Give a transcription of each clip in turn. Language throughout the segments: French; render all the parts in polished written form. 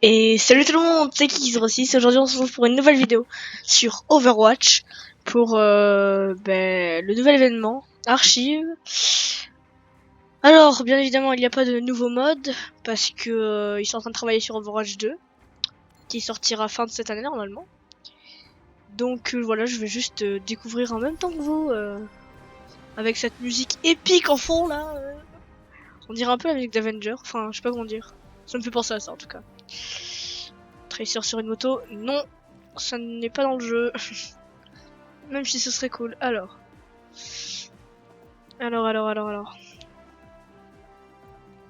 Et salut tout le monde, c'est Kix06. Aujourd'hui on se retrouve pour une nouvelle vidéo sur Overwatch pour le nouvel événement Archive. Alors bien évidemment il n'y a pas de nouveau mode parce que ils sont en train de travailler sur Overwatch 2 qui sortira fin de cette année normalement. Donc voilà, je vais juste découvrir en même temps que vous avec cette musique épique en fond là. On dirait un peu la musique d'Avenger, enfin je sais pas comment dire. Ça me fait penser à ça en tout cas. Tracer sur une moto, non, ça n'est pas dans le jeu. Même si ce serait cool. Alors.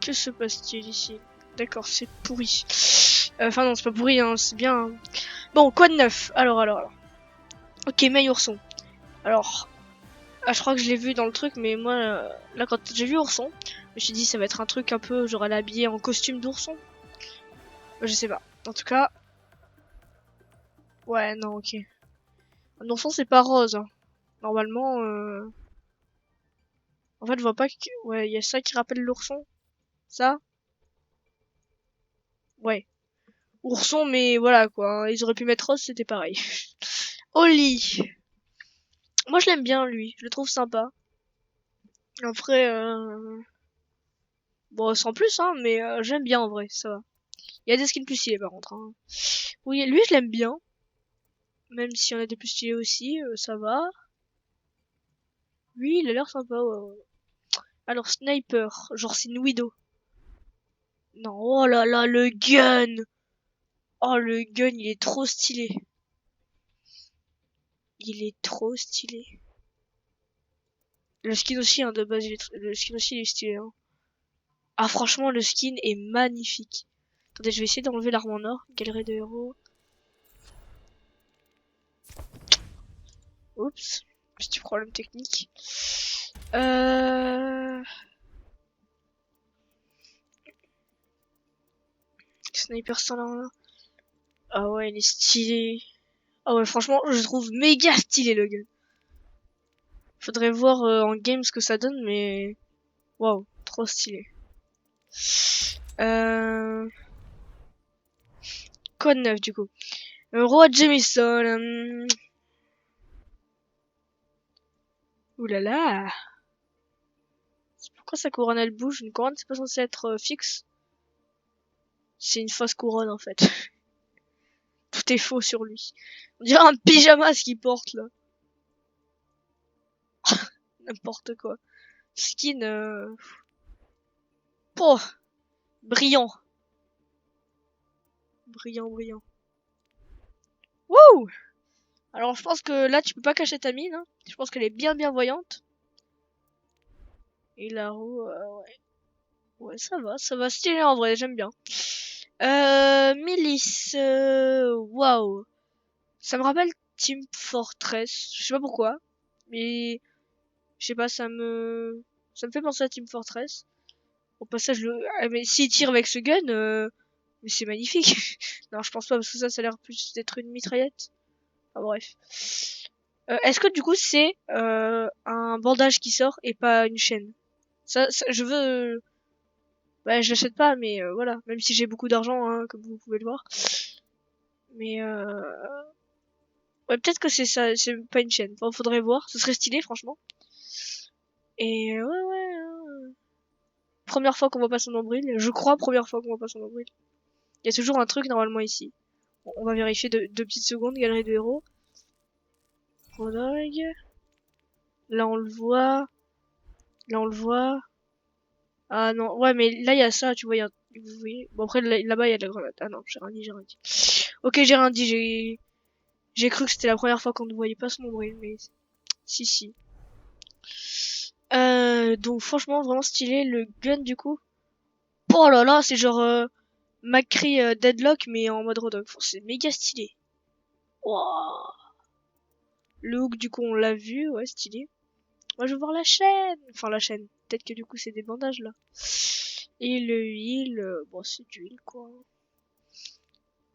Que se passe-t-il ici? D'accord, c'est pourri. Enfin non, c'est pas pourri, hein, c'est bien. Hein. Bon, quoi de neuf? Alors. Ok, May Ourson. Alors, je crois que je l'ai vu dans le truc, mais moi, là, quand j'ai vu Ourson, je me suis dit ça va être un truc un peu, genre elle est habillée en costume d'ourson. Je sais pas. En tout cas, ouais, non, ok. Un ourson, c'est pas rose. Hein. Normalement, en fait, je vois pas que... Ouais, il y a ça qui rappelle l'ourson. Ça? Ouais. Ourson, mais voilà, quoi. Hein. Ils auraient pu mettre rose, c'était pareil. Oli. Moi, je l'aime bien, lui. Je le trouve sympa. Après, bon, sans plus, hein, mais j'aime bien en vrai, ça va. Il y a des skins plus stylés par contre. Hein. Oui, lui, je l'aime bien. Même s'il y en a des plus stylés aussi, ça va. Lui, il a l'air sympa, ouais. Alors, Sniper, genre c'est une Widow. Non, oh là là, le gun! Oh, le gun, il est trop stylé. Il est trop stylé. Le skin aussi, hein, de base, le skin aussi, il est stylé. Hein. Ah, franchement, le skin est magnifique. Attendez, je vais essayer d'enlever l'arme en or. Galerie de héros. Oups. Petit problème technique. Sniper sans l'arme. Ah ouais, il est stylé. Ah ouais, franchement, je trouve méga stylé le gun. Faudrait voir en game ce que ça donne, mais... Waouh, trop stylé. Quoi de neuf, du coup? Roi Jamison. Oulala. Pourquoi sa couronne elle bouge? Une couronne c'est pas censé être fixe. C'est une fausse couronne en fait. Tout est faux sur lui. On dirait un pyjama ce qu'il porte là. N'importe quoi. Skin oh, brillant. Brillant. Wouh. Alors je pense que là tu peux pas cacher ta mine. Hein. Je pense qu'elle est bien voyante. Et la roue, ouais. Ouais, ça va stylé en vrai, j'aime bien. Milice, waouh. Ça me rappelle Team Fortress, je sais pas pourquoi, mais je sais pas, ça me fait penser à Team Fortress. Au passage, mais s'il tire avec ce gun, mais c'est magnifique. Non, je pense pas parce que ça a l'air plus d'être une mitraillette. Enfin bref. Est-ce que du coup c'est un bandage qui sort et pas une chaîne? Ça je veux. Bah, je l'achète pas, mais voilà. Même si j'ai beaucoup d'argent, hein, comme vous pouvez le voir. Mais ouais, peut-être que c'est ça, c'est pas une chaîne. Enfin, faudrait voir. Ce serait stylé, franchement. Et ouais. Première fois qu'on voit pas son nombril. Je crois première fois qu'on voit pas son nombril. Il y a toujours un truc normalement ici. Bon, on va vérifier deux petites secondes. Galerie de héros. Prologue. Là on le voit. Là on le voit. Ah non, ouais, mais là il y a ça, tu vois. Vous voyez. Bon après là-bas il y a de la grenade. Ah non, j'ai rien dit. Ok, j'ai rien dit. J'ai cru que c'était la première fois qu'on ne voyait pas son nombril, mais si. Donc franchement vraiment stylé le gun du coup. Oh là là, c'est genre McCree Deadlock mais en mode Rodog. C'est méga stylé. Wow. Le hook du coup on l'a vu, ouais stylé. Moi je veux voir la chaîne. Enfin la chaîne. Peut-être que du coup c'est des bandages là. Et le heal, bon c'est du heal quoi.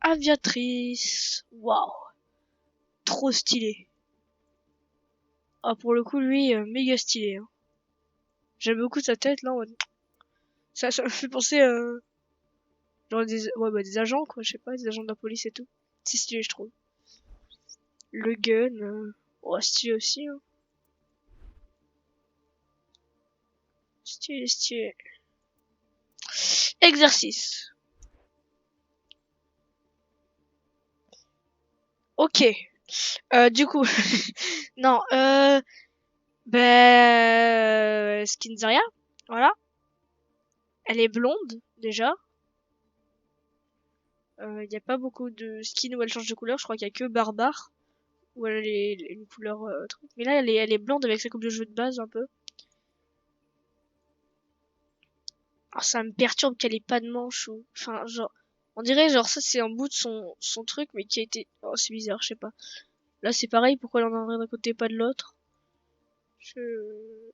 Aviatrice. Waouh. Trop stylé. Ah pour le coup lui méga stylé. Hein. J'aime beaucoup sa tête là. Ça me fait penser Genre ouais, bah, des agents, quoi, je sais pas, des agents de la police et tout. C'est stylé, je trouve. Le gun, ouais, stylé aussi, hein. Stylé, stylé. Exercice. Ok. Du coup, non, Skinzaria, voilà. Elle est blonde, déjà. Il y a pas beaucoup de skins où elle change de couleur. Je crois qu'il y a que Barbare où elle est une couleur truc. Mais là, elle est blonde avec sa coupe de cheveux de base un peu. Alors, ça me perturbe qu'elle ait pas de manche ou, enfin, genre, on dirait genre ça c'est un bout de son truc mais qui a été, oh c'est bizarre, je sais pas. Là c'est pareil, pourquoi elle en a un d'un côté pas de l'autre? Je,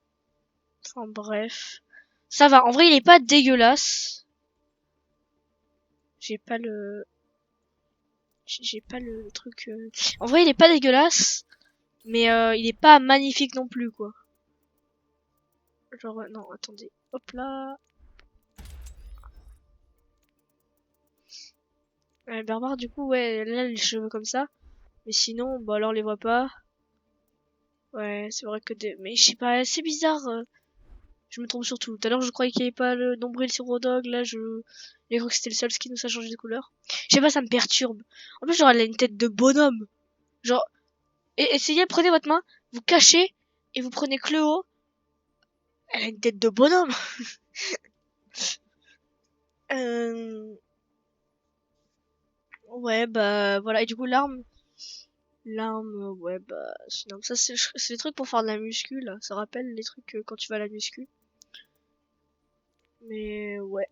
enfin bref, ça va. En vrai, il est pas dégueulasse. J'ai pas le, j'ai pas le truc. En vrai, il est pas dégueulasse. Mais il est pas magnifique non plus, quoi. Genre, non, attendez. Hop là. Barbare, du coup, ouais, elle a les cheveux comme ça. Mais sinon, bah alors on les voit pas. Ouais, c'est vrai que des... Mais je sais pas, c'est bizarre. Je me trompe surtout. Tout à l'heure, je croyais qu'il y avait pas le nombril sur Rodog. Là, j'ai cru que c'était le seul skin où ça changeait de couleur. Je sais pas, ça me perturbe. En plus, genre, elle a une tête de bonhomme. Genre, essayez, prenez votre main, vous cachez, et vous prenez Cleo. Elle a une tête de bonhomme. euh... Ouais, bah voilà. Et du coup, l'arme, ouais, bah sinon, ça c'est les trucs pour faire de la muscu là. Ça rappelle les trucs quand tu vas à la muscu. Mais ouais,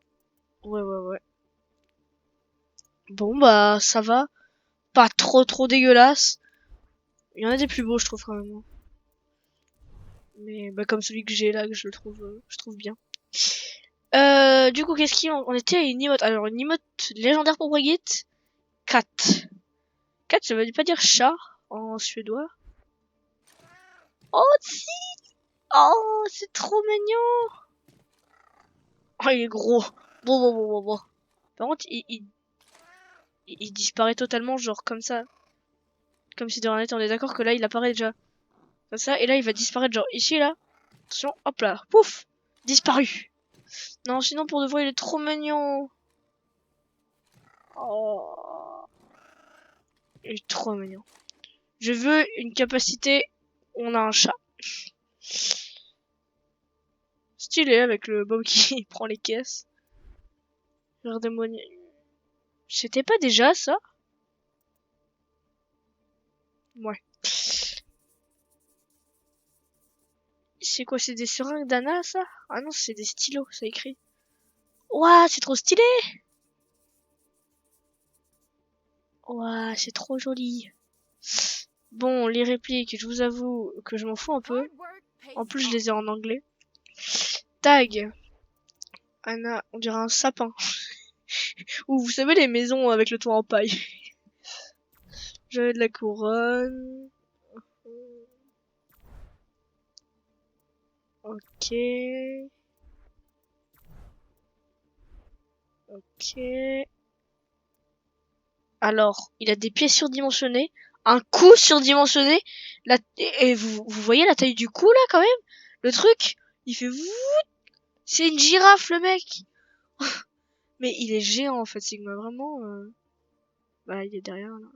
ouais. Bon bah ça va, pas trop dégueulasse. Il y en a des plus beaux, je trouve quand même, hein. Mais bah comme celui que j'ai là, que je trouve bien. Du coup, qu'est-ce qu'on on était à une emote. Alors une emote légendaire pour Brigitte, cat. Cat, ça veut pas dire chat en suédois. Oh si, oh c'est trop mignon. Oh il est gros. Bon. Par contre, il disparaît totalement, genre comme ça. Comme si de rien n'était. On est d'accord que là, il apparaît déjà. Comme ça, et là, il va disparaître, genre ici, là. Attention, hop là. Pouf, disparu. Non, sinon, pour de vrai, il est trop mignon. Oh, il est trop mignon. Je veux une capacité. On a un chat. Stylé, avec le Bob qui prend les caisses. Regardez-moi. C'était pas déjà ça? Ouais. C'est quoi, c'est des seringues d'Anna, ça? Ah non, c'est des stylos, ça écrit. Ouah, c'est trop stylé! Ouah, c'est trop joli. Bon, les répliques, je vous avoue que je m'en fous un peu. En plus, je les ai en anglais. Tag. Anna, on dirait un sapin. Ou vous savez les maisons avec le toit en paille. J'avais de la couronne. Ok. Ok. Alors, il a des pieds surdimensionnés, un cou surdimensionné. Et vous voyez la taille du cou là quand même? Le truc, il fait vous. C'est une girafe le mec. Mais il est géant en fait, Sigma vraiment. Bah il est derrière là.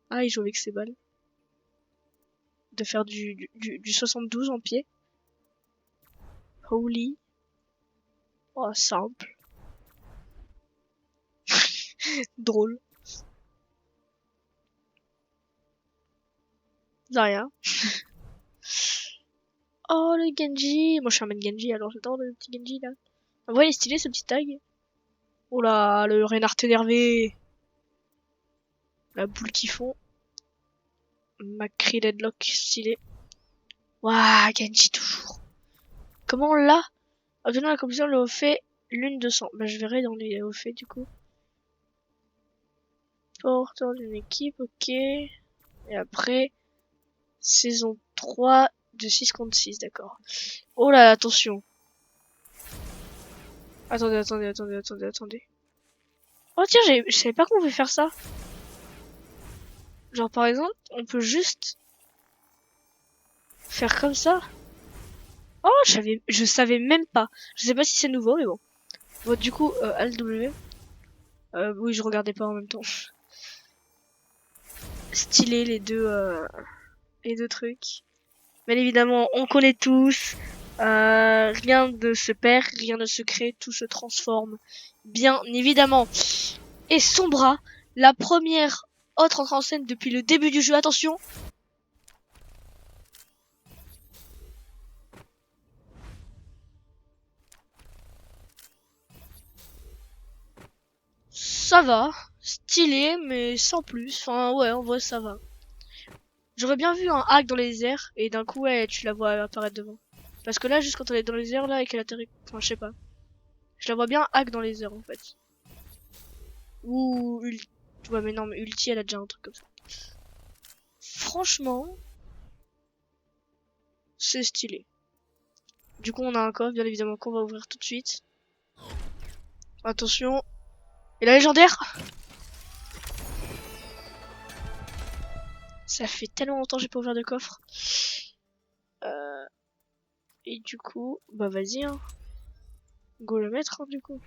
Ah il joue avec ses balles. De faire du 72 en pied. Holy. Oh simple. Drôle. Rien. Oh le Genji. Moi je suis un main Genji alors j'adore le petit Genji là. En vrai il est stylé ce petit tag. Oh là le Reinhardt énervé. La boule qui fond. McCree Deadlock stylé. Waouh, Genji toujours. Comment on l'a? Obtenant la compétition le haut fait l'une de 100. Bah je verrai dans les hauts faits du coup. Porteur d'une équipe, ok. Et après, saison 3 de 6 contre 6, d'accord. Oh là, attention. Attendez. Oh tiens, je savais pas qu'on pouvait faire ça. Genre par exemple, on peut juste faire comme ça. Oh, je savais même pas. Je sais pas si c'est nouveau, mais bon. Bon, du coup, LW. Oui, je regardais pas en même temps. Stylé les deux trucs. Bien évidemment, on connaît tous. Rien ne se perd, rien ne se crée, tout se transforme. Bien évidemment. Et Sombra, la première autre entrée en scène depuis le début du jeu. Attention. Ça va. Stylé, mais sans plus. Enfin, ouais, en vrai, ça va. J'aurais bien vu un hack dans les airs, et d'un coup, ouais, tu la vois apparaître devant. Parce que là, juste quand elle est dans les airs, là, et qu'elle atterrit... Enfin, je sais pas. Je la vois bien hack dans les airs, en fait. Ou... Ouais, mais non, mais Ulti, elle a déjà un truc comme ça. Franchement, c'est stylé. Du coup, on a un coffre, bien évidemment, qu'on va ouvrir tout de suite. Attention. Et la légendaire! Ça fait tellement longtemps que j'ai pas ouvert de coffre. Et du coup, bah vas-y, hein. Go le mettre, hein, du coup.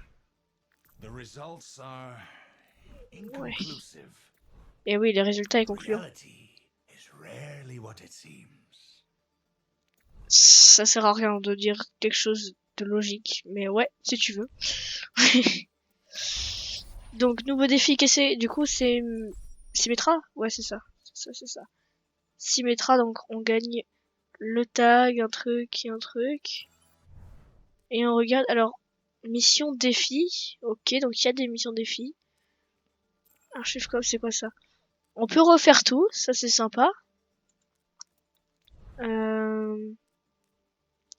The results are Ouais. inconclusive. Et oui, les résultats est concluant. Reality is rarely what it seems. Ça sert à rien de dire quelque chose de logique, mais ouais, si tu veux. Donc, nouveau défi cassé, du coup, c'est Symmetra? Ouais, c'est ça. C'est ça. Symmetra, donc on gagne le tag, un truc et un truc. Et on regarde, alors, mission défi. Ok, donc il y a des missions défi. Archive comme c'est quoi ça? On peut refaire tout, ça c'est sympa.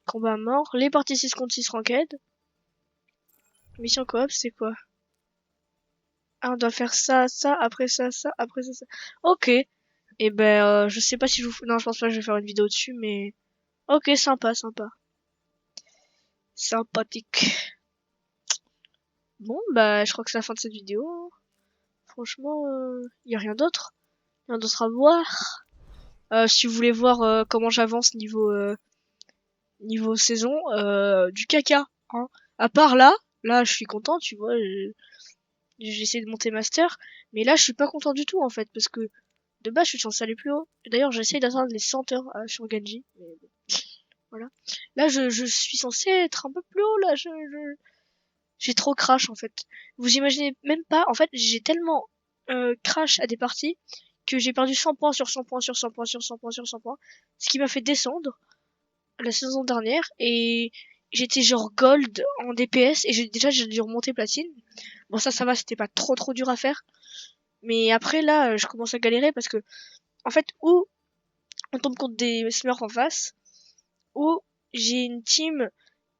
Combat à mort. Les parties 6 contre 6 ranked. Mission coop, c'est quoi? Ah, on doit faire ça, ça, après ça, ça, après ça, ça. Ok. Et ben, je sais pas si je vous... Non, je pense pas que je vais faire une vidéo dessus, mais... Ok, sympa. Sympathique. Bon, bah, je crois que c'est la fin de cette vidéo, hein. Franchement, y a rien d'autre. Rien d'autre à voir. Si vous voulez voir comment j'avance niveau saison, du caca, hein. À part là, je suis content, tu vois. J'essaie de monter master, mais là, je suis pas content du tout en fait, parce que de base, je suis censé aller plus haut. D'ailleurs, j'essaie d'atteindre les 100 heures sur Genji, mais bon, voilà. Là, je suis censé être un peu plus haut là. J'ai trop crash en fait. Vous imaginez même pas. En fait, j'ai tellement crash à des parties que j'ai perdu 100 points sur 100 points sur 100 points sur 100 points sur 100 points, ce qui m'a fait descendre la saison dernière et j'étais genre gold en DPS et j'ai dû remonter platine. Bon ça va, c'était pas trop dur à faire. Mais après là, je commence à galérer parce que en fait ou on tombe contre des smurfs en face ou j'ai une team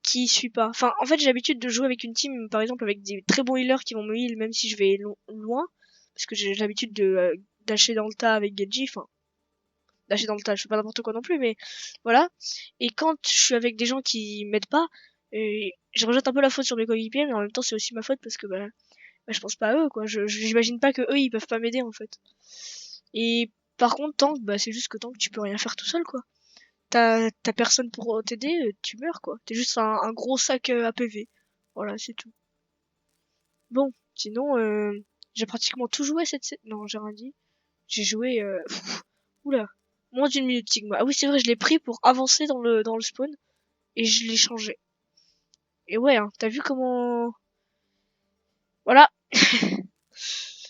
qui suit pas. Enfin, en fait, j'ai l'habitude de jouer avec une team, par exemple, avec des très bons healers qui vont me heal même si je vais loin. Parce que j'ai l'habitude de dasher dans le tas avec Genji. Enfin, dasher dans le tas, je fais pas n'importe quoi non plus, mais voilà. Et quand je suis avec des gens qui m'aident pas, je rejette un peu la faute sur mes coéquipiers, mais en même temps, c'est aussi ma faute parce que je pense pas à eux, quoi. J'imagine pas que eux, ils peuvent pas m'aider, en fait. Et par contre, tank, c'est juste que tank, tu peux rien faire tout seul, quoi. T'as personne pour t'aider, tu meurs, quoi. T'es juste un gros sac APV. Voilà, c'est tout. Bon, sinon, j'ai pratiquement tout joué Non, j'ai rien dit. J'ai joué... Oula. Moins d'une minute, Sigma. Ah oui, c'est vrai, je l'ai pris pour avancer dans le spawn. Et je l'ai changé. Et ouais, hein, t'as vu comment... Voilà.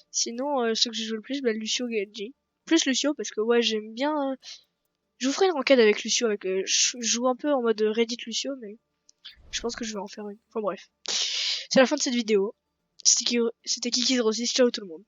Sinon, ce que j'ai joué le plus, Lucio Genji. Plus Lucio, parce que ouais, j'aime bien... Je vous ferai une enquête avec Lucio. Je joue un peu en mode Reddit Lucio, mais je pense que je vais en faire une. Enfin bref. C'est la fin de cette vidéo. C'était Kiki06, ciao tout le monde.